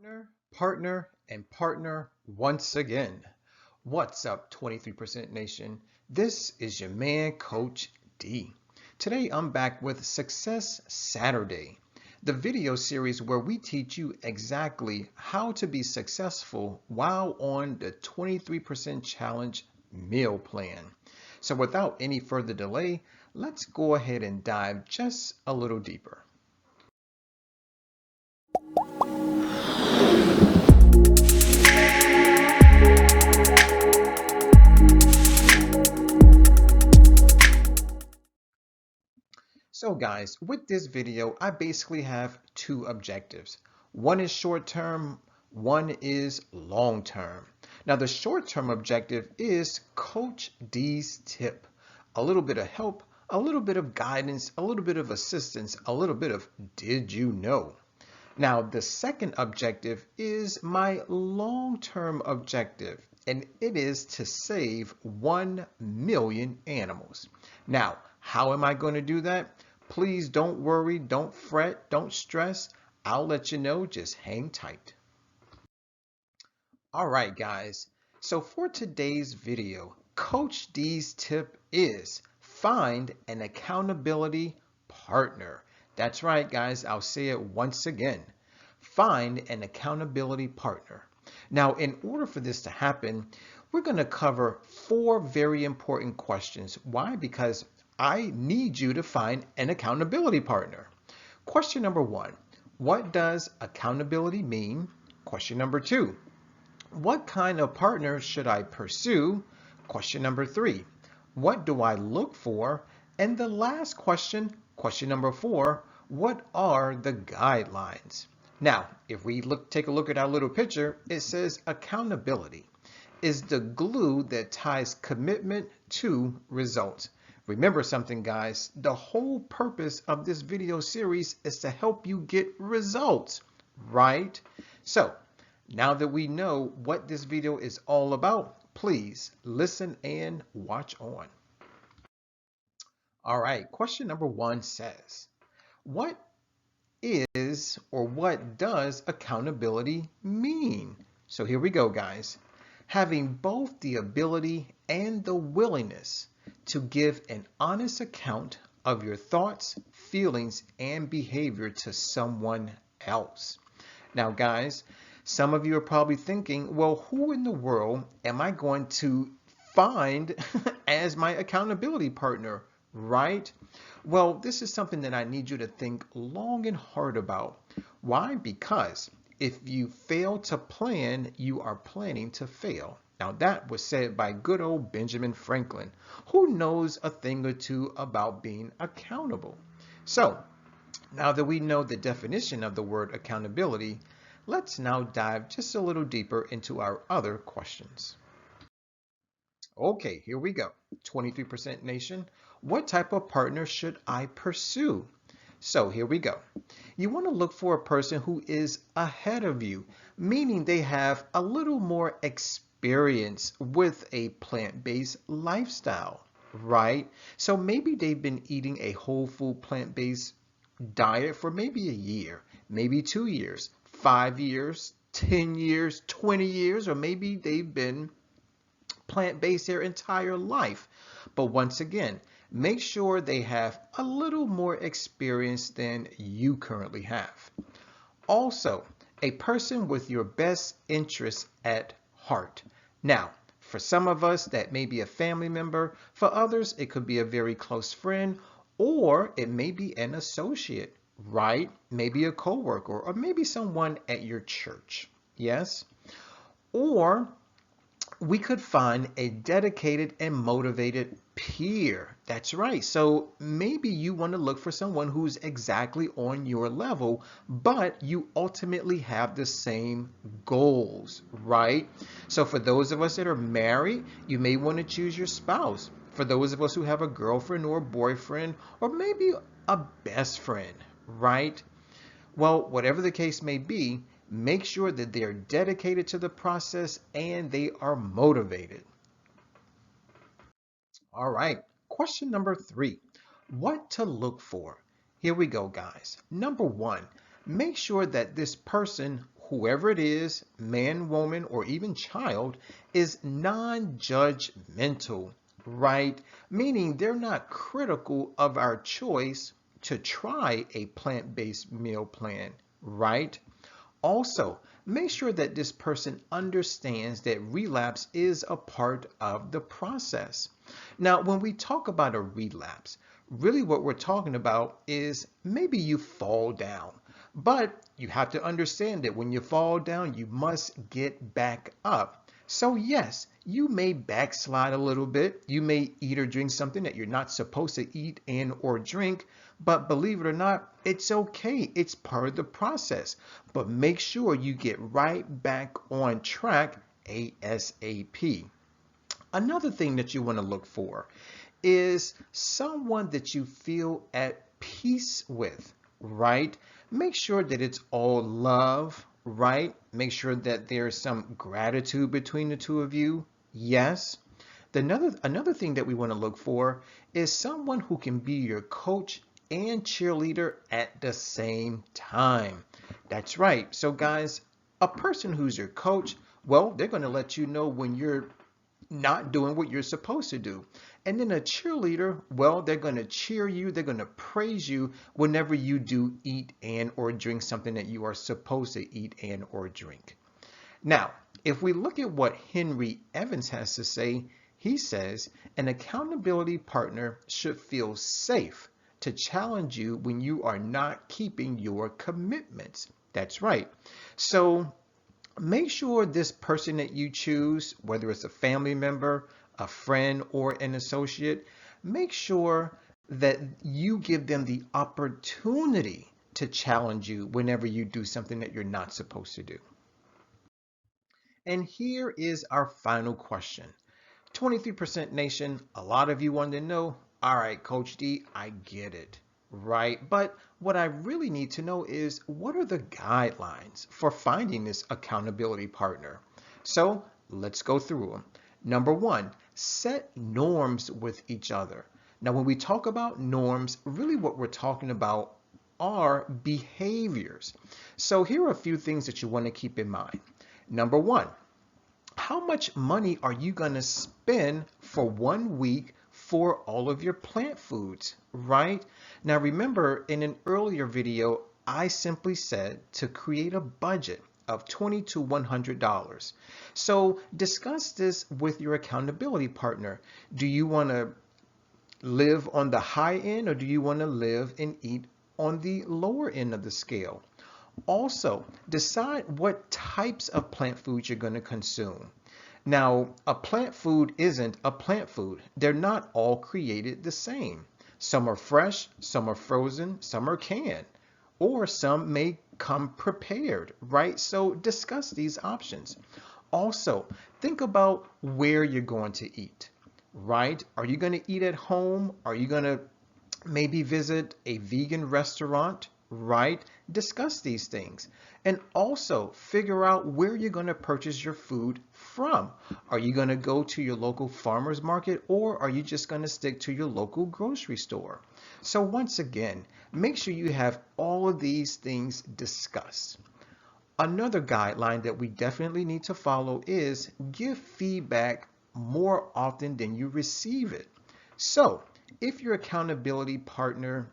And partner once again. What's up, 23% Nation? This is your man, Coach D. Today I'm back with Success Saturday, the video series where we teach you exactly how to be successful while on the 23% challenge meal plan. So without any further delay, let's go ahead and dive just a little deeper. So guys, with this video, I basically have two objectives. One is short term, one is long term. Now the short term objective is Coach D's tip. A little bit of help, a little bit of guidance, a little bit of assistance, a little bit of did you know? Now the second objective is my long term objective, and it is to save 1 million animals. Now, how am I going to do that? Please don't worry, don't fret, don't stress. I'll let you know, just hang tight. All right, guys. So for today's video, Coach D's tip is find an accountability partner. That's right, guys. I'll say it once again. Find an accountability partner. Now, in order for this to happen, we're going to cover 4 very important questions. Why? Because I need you to find an accountability partner. Question number 1, what does accountability mean? Question number 2, what kind of partner should I pursue? Question number 3, what do I look for? And the last question, question number 4, what are the guidelines? Now, if we take a look at our little picture, it says accountability is the glue that ties commitment to results. Remember something, guys, the whole purpose of this video series is to help you get results, right? So now that we know what this video is all about, please listen and watch on. All right, question number 1 says, what is or what does accountability mean? So here we go, guys. Having both the ability and the willingness to give an honest account of your thoughts, feelings, and behavior to someone else. Now, guys, some of you are probably thinking, well, who in the world am I going to find as my accountability partner, right? Well, this is something that I need you to think long and hard about. Why? Because if you fail to plan, you are planning to fail. Now that was said by good old Benjamin Franklin, who knows a thing or two about being accountable. So now that we know the definition of the word accountability, let's now dive just a little deeper into our other questions. Okay, here we go. 23% Nation, what type of partner should I pursue? So here we go. You want to look for a person who is ahead of you, meaning they have a little more experience with a plant-based lifestyle, right? So maybe they've been eating a whole food plant-based diet for maybe a year, maybe 2 years, 5 years, 10 years, 20 years, or maybe they've been plant-based their entire life. But once again, make sure they have a little more experience than you currently have. Also, a person with your best interests at heart. Now, for some of us, that may be a family member. For others, it could be a very close friend, or it may be an associate, right? Maybe a coworker, or maybe someone at your church. Yes? Or we could find a dedicated and motivated peer. That's right. So maybe you want to look for someone who's exactly on your level, but you ultimately have the same goals, right? So for those of us that are married, you may want to choose your spouse. For those of us who have a girlfriend or a boyfriend, or maybe a best friend, right? Well, whatever the case may be, make sure that they are dedicated to the process and they are motivated. All right, question number 3, what to look for? Here we go, guys. Number 1, make sure that this person whoever it is, man, woman, or even child, is non-judgmental, right? Meaning they're not critical of our choice to try a plant-based meal plan, right? Also, make sure that this person understands that relapse is a part of the process. Now, when we talk about a relapse, really what we're talking about is maybe you fall down, but you have to understand that when you fall down, you must get back up. So yes, you may backslide a little bit. You may eat or drink something that you're not supposed to eat and or drink, but believe it or not, it's okay. It's part of the process. But make sure you get right back on track ASAP. Another thing that you want to look for is someone that you feel at peace with, right? Make sure that it's all love, right? Make sure that there's some gratitude between the two of you. Yes. Another thing that we want to look for is someone who can be your coach and cheerleader at the same time. That's right. So guys, a person who's your coach, well, they're going to let you know when you're not doing what you're supposed to do. And then a cheerleader, well, they're going to cheer you. They're going to praise you whenever you do eat and or drink something that you are supposed to eat and or drink. Now, if we look at what Henry Evans has to say, he says an accountability partner should feel safe to challenge you when you are not keeping your commitments. That's right. So make sure this person that you choose, whether it's a family member, a friend, or an associate, make sure that you give them the opportunity to challenge you whenever you do something that you're not supposed to do. And here is our final question. 23% Nation, a lot of you want to know, all right, Coach D, I get it, right? But what I really need to know is what are the guidelines for finding this accountability partner? So let's go through them. Number one, set norms with each other. Now, when we talk about norms, really what we're talking about are behaviors. So here are a few things that you want to keep in mind. Number one, how much money are you going to spend for 1 week for all of your plant foods, right? Now remember, in an earlier video, I simply said to create a budget of $20 to $100. So discuss this with your accountability partner. Do you want to live on the high end or do you want to live and eat on the lower end of the scale? Also, decide what types of plant foods you're going to consume. Now, a plant food isn't a plant food. They're not all created the same. Some are fresh, some are frozen, some are canned, or some may come prepared, right? So discuss these options. Also, think about where you're going to eat, right? Are you going to eat at home? Are you going to maybe visit a vegan restaurant? Right? Discuss these things. And also figure out where you're going to purchase your food from. Are you going to go to your local farmer's market or are you just going to stick to your local grocery store? So once again, make sure you have all of these things discussed. Another guideline that we definitely need to follow is give feedback more often than you receive it. So if your accountability partner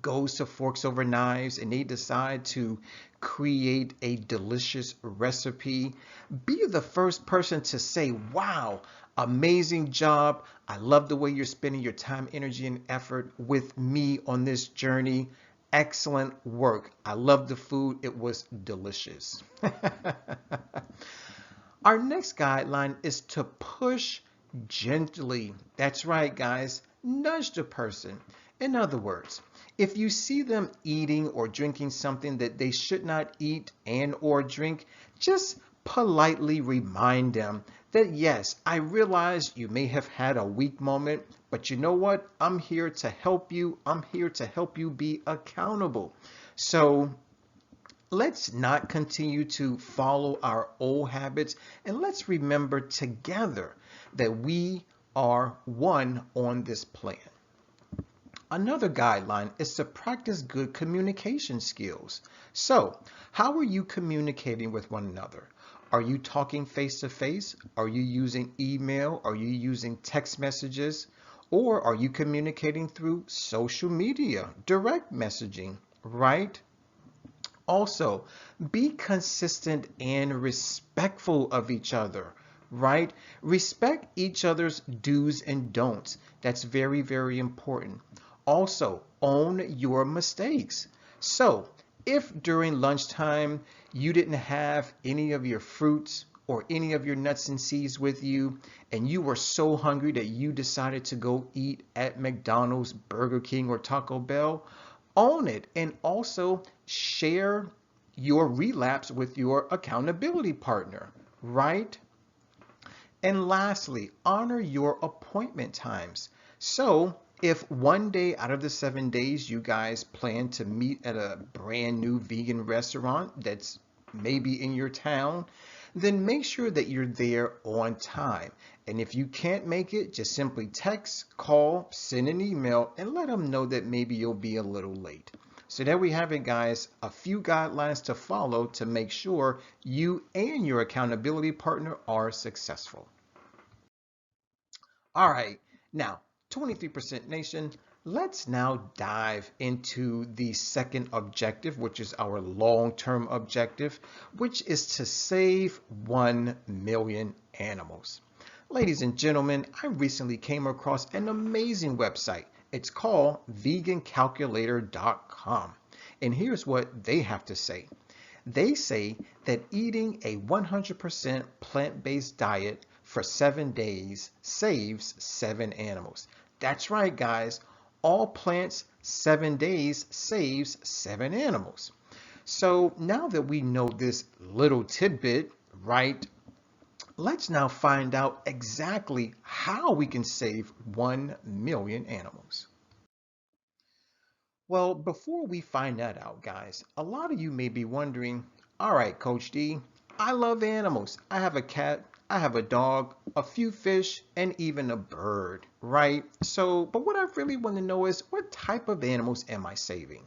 goes to Forks Over Knives and they decide to create a delicious recipe, be the first person to say, wow, amazing job. I love the way you're spending your time, energy, and effort with me on this journey. Excellent work. I love the food. It was delicious. Our next guideline is to push gently. That's right, guys. Nudge the person. In other words, if you see them eating or drinking something that they should not eat and or drink, just politely remind them that yes, I realize you may have had a weak moment, but you know what? I'm here to help you. I'm here to help you be accountable. So let's not continue to follow our old habits, and let's remember together that we are one on this plan. Another guideline is to practice good communication skills. So, how are you communicating with one another? Are you talking face to face? Are you using email? Are you using text messages? Or are you communicating through social media, direct messaging, right? Also, be consistent and respectful of each other, right? Respect each other's do's and don'ts. That's very, very important. Also, own your mistakes. So, if during lunchtime you didn't have any of your fruits or any of your nuts and seeds with you, and you were so hungry that you decided to go eat at McDonald's, Burger King, or Taco Bell, own it and also share your relapse with your accountability partner, right? And lastly, honor your appointment times. So if one day out of the 7 days you guys plan to meet at a brand new vegan restaurant that's maybe in your town, then make sure that you're there on time. And if you can't make it, just simply text, call, send an email, and let them know that maybe you'll be a little late. So there we have it, guys. A few guidelines to follow to make sure you and your accountability partner are successful. All right, now 23% Nation, let's now dive into the second objective, which is our long-term objective, which is to save 1 million animals. Ladies and gentlemen, I recently came across an amazing website. It's called vegancalculator.com. And here's what they have to say. They say that eating a 100% plant-based diet for 7 days saves 7 animals. That's right, guys. All plants, 7 days saves 7 animals. So now that we know this little tidbit, right, let's now find out exactly how we can save 1 million animals. Well, before we find that out, guys, a lot of you may be wondering, all right, Coach D, I love animals. I have a cat, I have a dog, a few fish, and even a bird, right? So, but what I really want to know is what type of animals am I saving?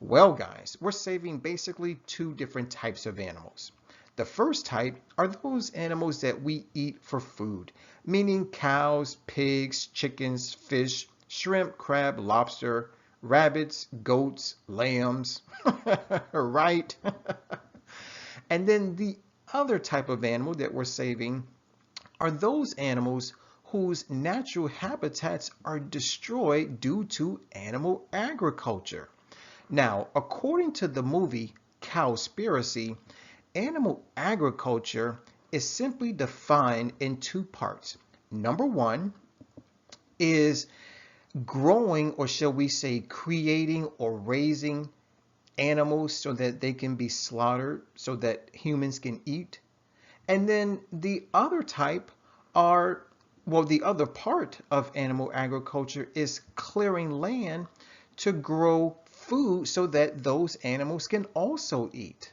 Well, guys, we're saving basically 2 different types of animals. The first type are those animals that we eat for food, meaning cows, pigs, chickens, fish, shrimp, crab, lobster, rabbits, goats, lambs, right? And then the other type of animal that we're saving are those animals whose natural habitats are destroyed due to animal agriculture. Now, according to the movie Cowspiracy, animal agriculture is simply defined in 2 parts. Number 1 is growing, or shall we say creating or raising animals so that they can be slaughtered so that humans can eat. And then the other type are, well, the other part of animal agriculture is clearing land to grow food so that those animals can also eat.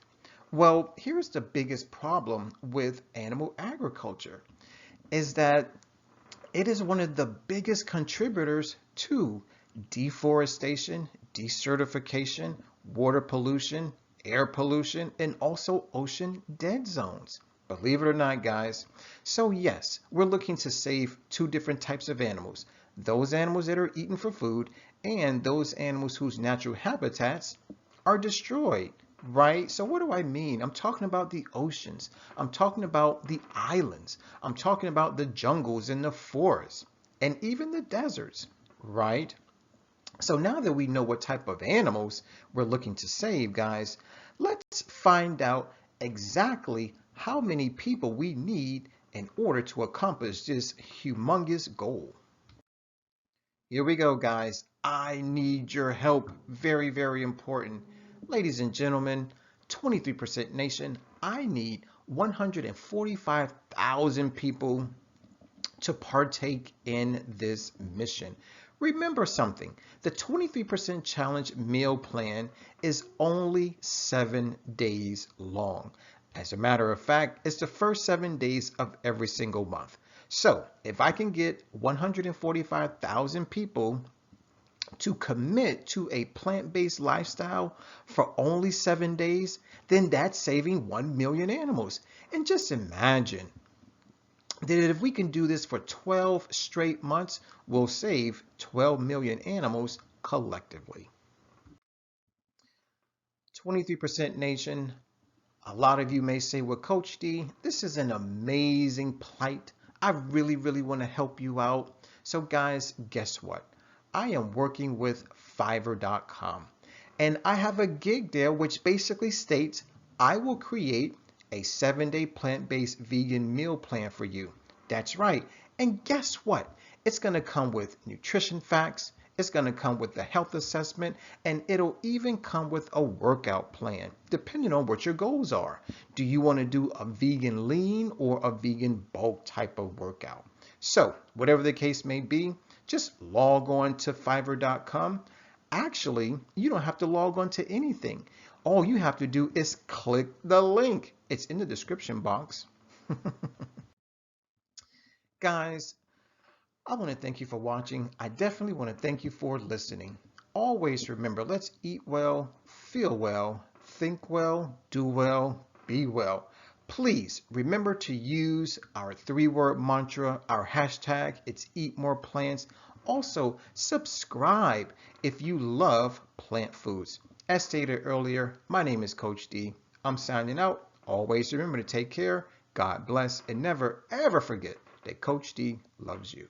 Well, here's the biggest problem with animal agriculture is that it is one of the biggest contributors to deforestation, desertification, water pollution, air pollution, and also ocean dead zones. Believe it or not, guys. So yes, we're looking to save 2 different types of animals. Those animals that are eaten for food and those animals whose natural habitats are destroyed, right? So what do I mean? I'm talking about the oceans. I'm talking about the islands. I'm talking about the jungles and the forests and even the deserts, right? So now that we know what type of animals we're looking to save, guys, let's find out exactly how many people we need in order to accomplish this humongous goal. Here we go, guys. I need your help. Very, very important. Ladies and gentlemen, 23% Nation, I need 145,000 people to partake in this mission. Remember something, the 23% challenge meal plan is only 7 days long. As a matter of fact, it's the first 7 days of every single month. So if I can get 145,000 people to commit to a plant-based lifestyle for only 7 days, then that's saving 1 million animals. And just imagine that if we can do this for 12 straight months, we'll save 12 million animals collectively. 23% nation. A lot of you may say, well, Coach D, this is an amazing plight. I really, really want to help you out. So guys, guess what? I am working with Fiverr.com and I have a gig there which basically states I will create a 7-day plant-based vegan meal plan for you. That's right. And guess what? It's going to come with nutrition facts. It's going to come with the health assessment, and it'll even come with a workout plan, depending on what your goals are. Do you want to do a vegan lean or a vegan bulk type of workout? So, whatever the case may be, just log on to Fiverr.com. Actually, you don't have to log on to anything. All you have to do is click the link. It's in the description box. Guys, I want to thank you for watching. I definitely want to thank you for listening. Always remember, let's eat well, feel well, think well, do well, be well. Please remember to use our 3-word mantra, our hashtag, it's Eat More Plants. Also, subscribe if you love plant foods. As stated earlier, my name is Coach D. I'm signing out. Always remember to take care, God bless, and never ever forget that Coach D loves you.